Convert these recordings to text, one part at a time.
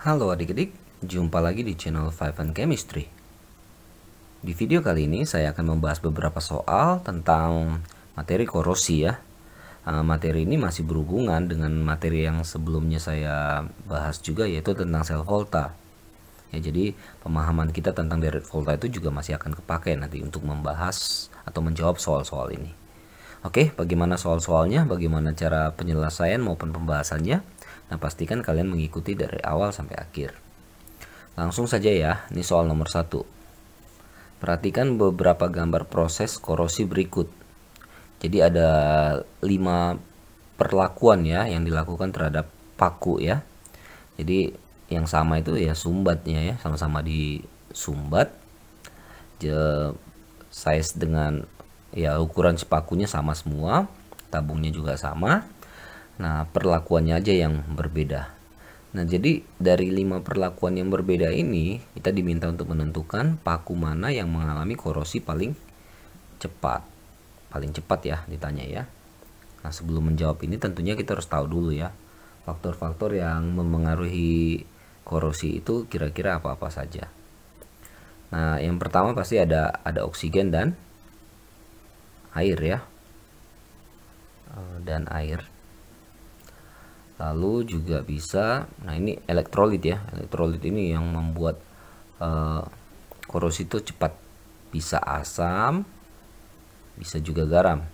Halo adik-adik, jumpa lagi di channel Five and Chemistry. Di video kali ini saya akan membahas beberapa soal tentang materi korosi ya. Materi ini masih berhubungan dengan materi yang sebelumnya saya bahas juga, yaitu tentang sel volta. Ya, jadi pemahaman kita tentang deret volta itu juga masih akan kepakai nanti untuk membahas atau menjawab soal-soal ini. Oke, bagaimana soal-soalnya, bagaimana cara penyelesaian maupun pembahasannya? Nah, pastikan kalian mengikuti dari awal sampai akhir. Langsung saja ya, ini soal nomor 1. Perhatikan beberapa gambar proses korosi berikut. Jadi ada 5 perlakuan ya yang dilakukan terhadap paku ya. Jadi yang sama itu ya sumbatnya ya, sama-sama disumbat. Size dengan ya ukuran pakunya sama semua, tabungnya juga sama. Nah, perlakuannya aja yang berbeda. Nah, jadi dari 5 perlakuan yang berbeda ini, kita diminta untuk menentukan paku mana yang mengalami korosi paling cepat. Paling cepat ya ditanya ya. Nah, sebelum menjawab ini tentunya kita harus tahu dulu ya, faktor-faktor yang memengaruhi korosi itu kira-kira apa-apa saja. Nah, yang pertama pasti ada oksigen dan air ya. Dan air. Lalu juga bisa, nah ini elektrolit ya. Elektrolit ini yang membuat korosi itu cepat. Bisa asam, bisa juga garam.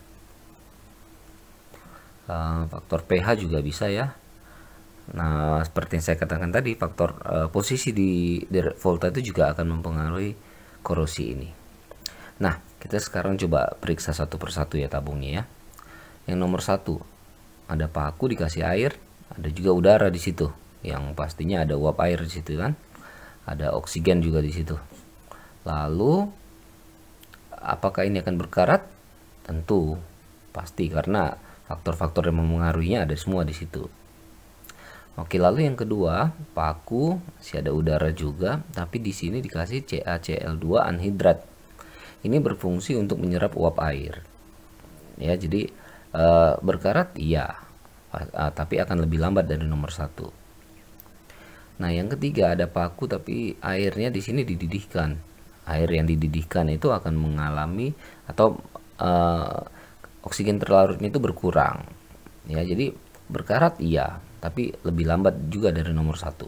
Faktor pH juga bisa ya. Nah, seperti yang saya katakan tadi, faktor posisi di deret volta itu juga akan mempengaruhi korosi ini. Nah, kita sekarang coba periksa satu persatu ya tabungnya ya. Yang nomor 1, ada paku dikasih air, ada juga udara di situ. Yang pastinya ada uap air di situ kan. Ada oksigen juga di situ. Lalu apakah ini akan berkarat? Tentu pasti, karena faktor-faktor yang mempengaruhinya ada semua di situ. Oke, lalu yang kedua, paku masih ada udara juga, tapi di sini dikasih CaCl2 anhidrat. Ini berfungsi untuk menyerap uap air. Ya, jadi berkarat iya, tapi akan lebih lambat dari nomor 1. Nah, yang ketiga ada paku tapi airnya di sini dididihkan. Air yang dididihkan itu akan mengalami atau oksigen terlarutnya itu berkurang. Ya, jadi berkarat iya, tapi lebih lambat juga dari nomor 1.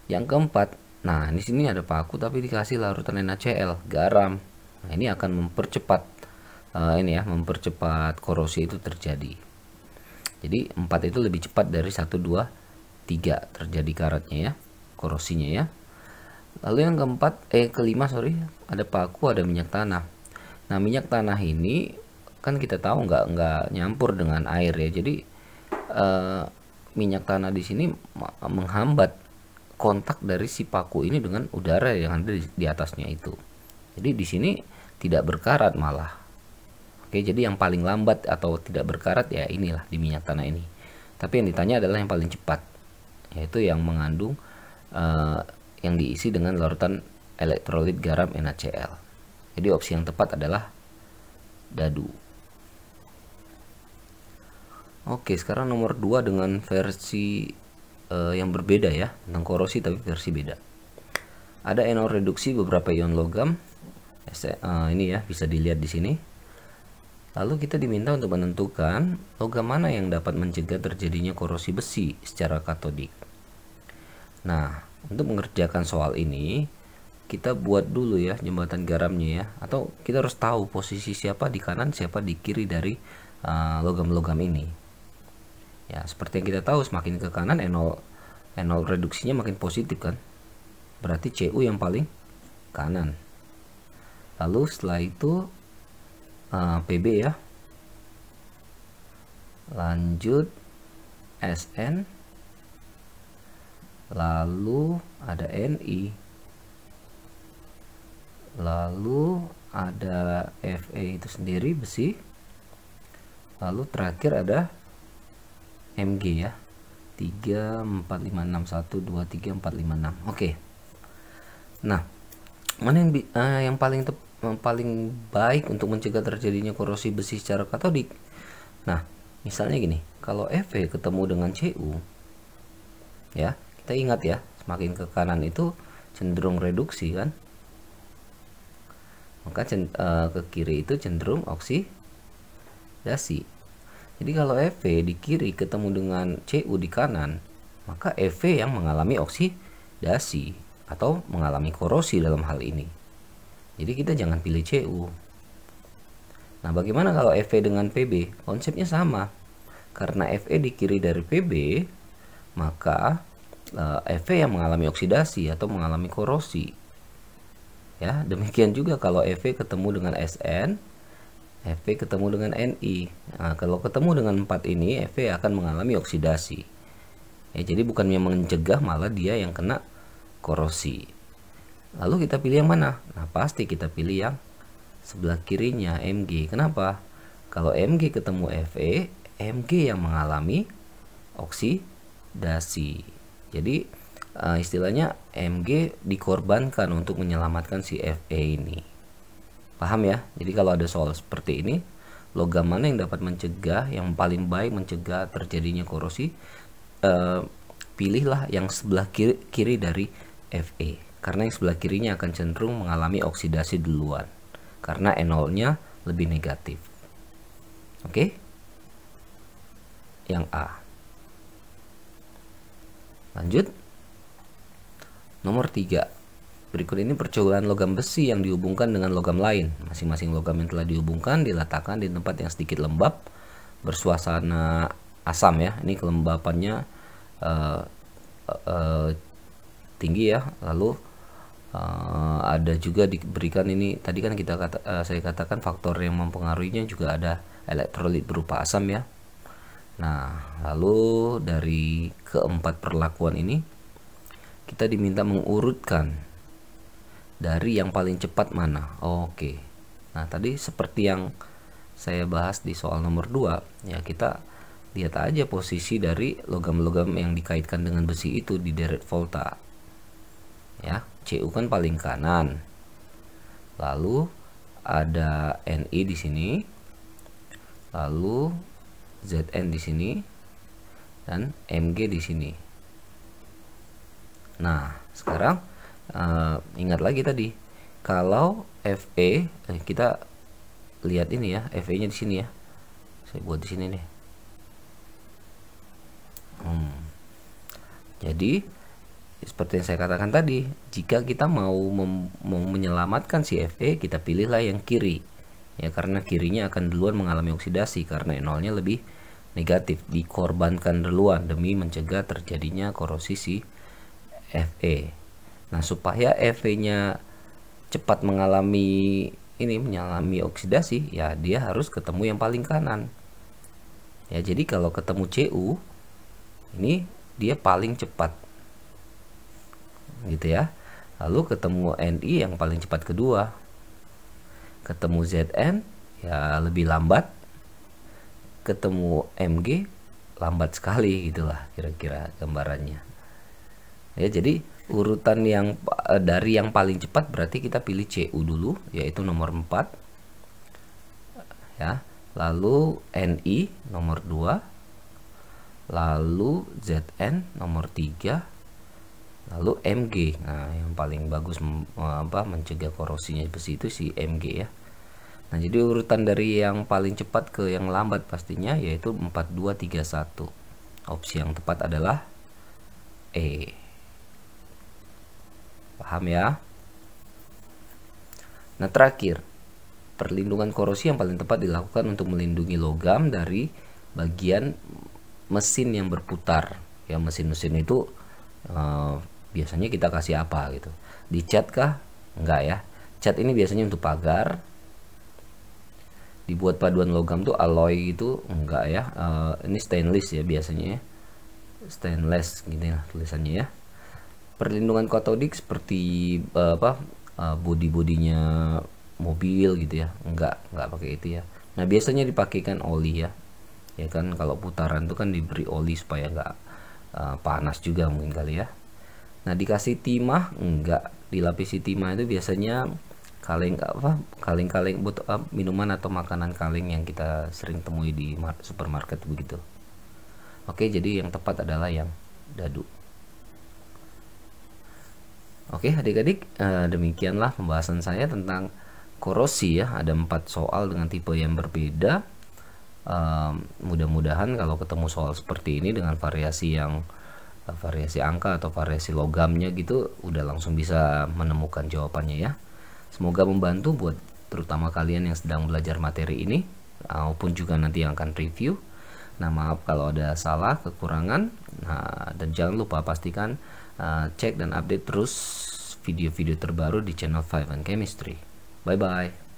Yang keempat, nah di sini ada paku tapi dikasih larutan NaCl, garam. Nah, ini akan mempercepat mempercepat korosi itu terjadi. Jadi 4 itu lebih cepat dari 1, 2, 3 terjadi karatnya ya, korosinya ya. Lalu yang kelima ada paku, ada minyak tanah. Nah, minyak tanah ini kan kita tahu nggak nyampur dengan air ya. Jadi minyak tanah di sini menghambat kontak dari si paku ini dengan udara yang ada di atasnya itu. Jadi di sini tidak berkarat malah. Oke, jadi yang paling lambat atau tidak berkarat ya inilah di minyak tanah ini. Tapi yang ditanya adalah yang paling cepat, yaitu yang mengandung yang diisi dengan larutan elektrolit garam NaCl. Jadi opsi yang tepat adalah dadu. Oke, sekarang nomor 2 dengan versi yang berbeda ya, tentang korosi tapi versi beda. Ada enol reduksi beberapa ion logam. Ini ya bisa dilihat di sini. Lalu kita diminta untuk menentukan logam mana yang dapat mencegah terjadinya korosi besi secara katodik. Nah, untuk mengerjakan soal ini, kita buat dulu ya jembatan garamnya ya. Atau kita harus tahu posisi siapa di kanan, siapa di kiri dari logam-logam ini. Ya, seperti yang kita tahu, semakin ke kanan enol reduksinya makin positif kan. Berarti Cu yang paling kanan. Lalu setelah itu Pb ya, lanjut Sn, lalu ada Ni, lalu ada Fe itu sendiri besi, lalu terakhir ada Mg ya, 3 4 5 6 1 2 3 4 5 6. Oke. Nah, mana yang paling baik untuk mencegah terjadinya korosi besi secara katodik? Nah, misalnya gini, kalau Fe ketemu dengan Cu ya, Kita ingat ya, semakin ke kanan itu cenderung reduksi kan, maka ke kiri itu cenderung oksidasi. Jadi kalau Fe di kiri ketemu dengan Cu di kanan, maka Fe yang mengalami oksidasi atau mengalami korosi dalam hal ini. Jadi kita jangan pilih Cu. Nah, bagaimana kalau Fe dengan Pb? Konsepnya sama. Karena Fe di kiri dari Pb, maka Fe yang mengalami oksidasi atau mengalami korosi. Ya, demikian juga kalau Fe ketemu dengan Sn, Fe ketemu dengan Ni. Nah, kalau ketemu dengan 4 ini, Fe akan mengalami oksidasi. Ya, jadi bukannya mencegah, malah dia yang kena korosi. Lalu kita pilih yang mana? Nah, pasti kita pilih yang sebelah kirinya, Mg. Kenapa? Kalau Mg ketemu Fe, Mg yang mengalami oksidasi. Jadi istilahnya Mg dikorbankan untuk menyelamatkan si Fe ini. Paham ya? Jadi kalau ada soal seperti ini, logam mana yang dapat mencegah, yang paling baik mencegah terjadinya korosi, pilihlah yang sebelah kiri dari Fe. Karena yang sebelah kirinya akan cenderung mengalami oksidasi duluan. Karena NO-nya lebih negatif. Oke? Yang A. Lanjut. Nomor 3. Berikut ini percobaan logam besi yang dihubungkan dengan logam lain. Masing-masing logam yang telah dihubungkan diletakkan di tempat yang sedikit lembab, bersuasana asam ya. Ini kelembapannya tinggi ya. Lalu ada juga diberikan ini tadi kan saya katakan faktor yang mempengaruhinya juga ada elektrolit berupa asam ya. Nah, lalu dari keempat perlakuan ini kita diminta mengurutkan dari yang paling cepat mana. Oke. Nah, tadi seperti yang saya bahas di soal nomor 2, ya kita lihat aja posisi dari logam-logam yang dikaitkan dengan besi itu di deret volta. Ya, Cu kan paling kanan. Lalu ada Ni di sini. Lalu Zn di sini dan Mg di sini. Nah, sekarang ingat lagi tadi, kalau Fe kita lihat ini ya, Fe nya di sini ya, saya buat di sini nih. Jadi seperti yang saya katakan tadi, jika kita mau menyelamatkan si Fe, kita pilihlah yang kiri ya, karena kirinya akan duluan mengalami oksidasi karena nolnya lebih negatif, dikorbankan duluan demi mencegah terjadinya korosi si Fe. Nah, supaya Fe-nya cepat mengalami oksidasi, ya dia harus ketemu yang paling kanan. Ya, jadi kalau ketemu Cu, ini dia paling cepat. Gitu ya. Lalu ketemu Ni yang paling cepat kedua. Ketemu Zn ya lebih lambat. Ketemu Mg lambat sekali, gitulah kira-kira gambarannya. Ya, jadi urutan yang dari yang paling cepat berarti kita pilih Cu dulu, yaitu nomor 4 ya, lalu Ni nomor 2, lalu Zn nomor 3, lalu Mg. Nah, yang paling bagus mencegah korosinya besi itu si Mg ya. Nah, jadi urutan dari yang paling cepat ke yang lambat pastinya yaitu 4, 2, 3, 1. Opsi yang tepat adalah E. Paham ya? Nah, terakhir, perlindungan korosi yang paling tepat dilakukan untuk melindungi logam dari bagian mesin yang berputar. Ya, mesin-mesin itu biasanya kita kasih apa gitu? Dicat kah? Enggak ya. Cat ini biasanya untuk pagar. Dibuat paduan logam tuh alloy gitu, enggak ya. Ini stainless ya biasanya ya. Stainless gini lah tulisannya ya. Perlindungan katodik seperti bodi-bodinya mobil gitu ya, enggak pakai itu ya. Nah, biasanya dipakaikan oli ya. Ya kan, kalau putaran itu kan diberi oli supaya enggak panas juga mungkin kali ya. Nah, dikasih timah enggak, dilapisi timah itu biasanya kaleng minuman atau makanan kaleng yang kita sering temui di supermarket begitu. Oke, jadi yang tepat adalah yang dadu. Oke adik-adik, demikianlah pembahasan saya tentang korosi ya. Ada 4 soal dengan tipe yang berbeda. Mudah-mudahan kalau ketemu soal seperti ini dengan variasi yang variasi angka atau variasi logamnya gitu, udah langsung bisa menemukan jawabannya ya. Semoga membantu buat terutama kalian yang sedang belajar materi ini maupun juga nanti yang akan review. Nah, maaf kalau ada salah, kekurangan. Nah, dan jangan lupa pastikan cek dan update terus video-video terbaru di channel 5 and Chemistry. Bye bye.